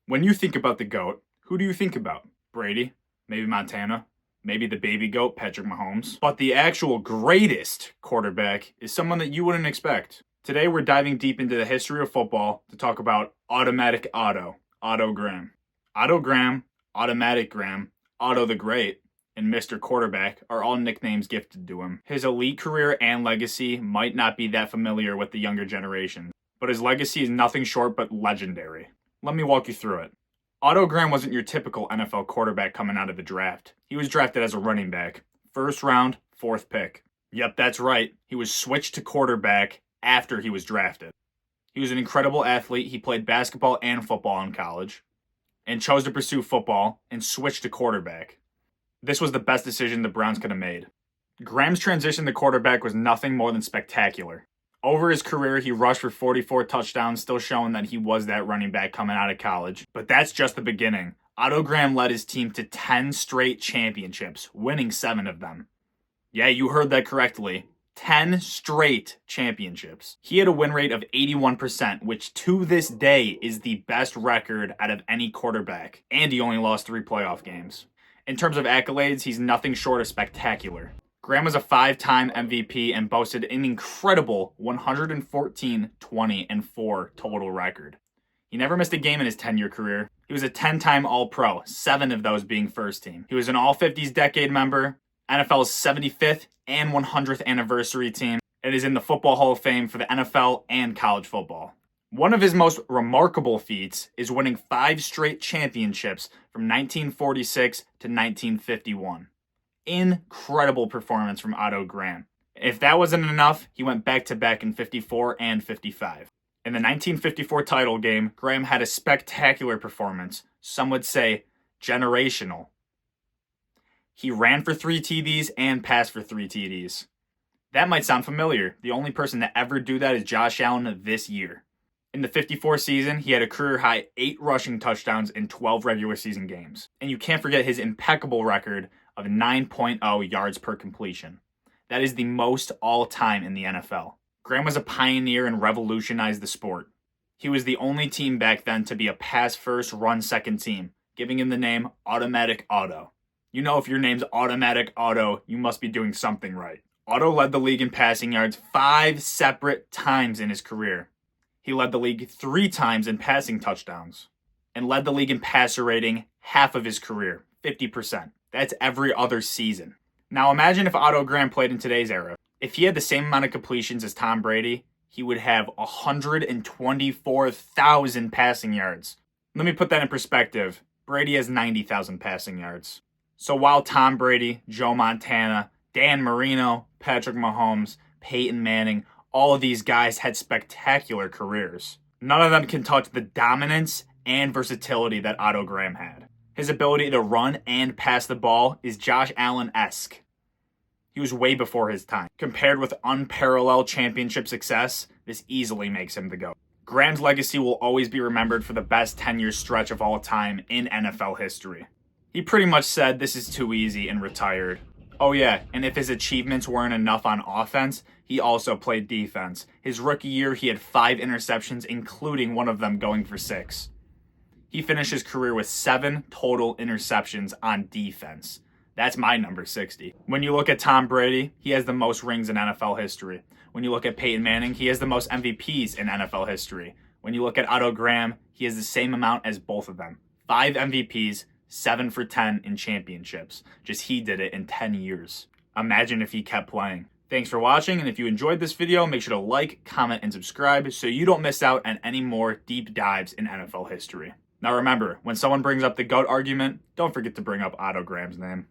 When you think about the GOAT, who do you think about? Brady? Maybe Montana? Maybe the baby GOAT, Patrick Mahomes? But the actual greatest quarterback is someone that you wouldn't expect. Today we're diving deep into the history of football to talk about Automatic Otto, Otto Graham. Otto Graham, Automatic Graham, Otto the Great, and Mr. Quarterback are all nicknames gifted to him. His elite career and legacy might not be that familiar with the younger generation, but his legacy is nothing short but legendary. Let me walk you through it. Otto Graham wasn't your typical NFL quarterback coming out of the draft. He was drafted as a running back. First round, fourth pick. Yep, that's right. He was switched to quarterback after he was drafted. He was an incredible athlete. He played basketball and football in college and chose to pursue football and switch to quarterback. This was the best decision the Browns could have made. Graham's transition to quarterback was nothing more than spectacular. Over his career, he rushed for 44 touchdowns, still showing that he was that running back coming out of college. But that's just the beginning. Otto Graham led his team to 10 straight championships, winning 7 of them. Yeah, you heard that correctly. 10 straight championships. He had a win rate of 81%, which to this day is the best record out of any quarterback. And he only lost 3 playoff games. In terms of accolades, he's nothing short of spectacular. Graham was a 5-time MVP and boasted an incredible 114, 20, and 4 total record. He never missed a game in his 10-year career. He was a 10-time All-Pro, 7 of those being first team. He was an All-50s decade member, NFL's 75th and 100th anniversary team, and is in the Football Hall of Fame for the NFL and college football. One of his most remarkable feats is winning 5 straight championships from 1946 to 1951. Incredible performance from Otto Graham. If that wasn't enough, he went back-to-back in 54 and 55. In the 1954 title game, Graham had a spectacular performance, some would say generational. He ran for 3 TDs and passed for 3 TDs. That might sound familiar. The only person to ever do that is Josh Allen this year. In the 54 season, he had a career-high 8 rushing touchdowns in 12 regular season games. And you can't forget his impeccable record of 9.0 yards per completion. That is the most all-time in the NFL. Graham was a pioneer and revolutionized the sport. He was the only team back then to be a pass-first, run-second team, giving him the name Automatic Otto. You know, if your name's Automatic Otto, you must be doing something right. Otto led the league in passing yards 5 separate times in his career. He led the league 3 times in passing touchdowns and led the league in passer rating half of his career, 50%. That's every other season. Now imagine if Otto Graham played in today's era. If he had the same amount of completions as Tom Brady, he would have 124,000 passing yards. Let me put that in perspective. Brady has 90,000 passing yards. So while Tom Brady, Joe Montana, Dan Marino, Patrick Mahomes, Peyton Manning, all of these guys had spectacular careers, none of them can touch the dominance and versatility that Otto Graham had. His ability to run and pass the ball is Josh Allen-esque. He was way before his time. Compared with unparalleled championship success, this easily makes him the GOAT. Graham's legacy will always be remembered for the best 10-year stretch of all time in NFL history. He pretty much said this is too easy and retired. Oh yeah, and if his achievements weren't enough on offense, he also played defense. His rookie year, he had 5 interceptions, including one of them going for 6. He finished his career with 7 total interceptions on defense. That's my number 60. When you look at Tom Brady, he has the most rings in NFL history. When you look at Peyton Manning, he has the most MVPs in NFL history. When you look at Otto Graham, he has the same amount as both of them. 5 MVPs, 7 for 10 in championships. Just he did it in 10 years. Imagine if he kept playing. Thanks for watching, and if you enjoyed this video, make sure to like, comment, and subscribe so you don't miss out on any more deep dives in NFL history. Now remember, when someone brings up the GOAT argument, don't forget to bring up Otto Graham's name.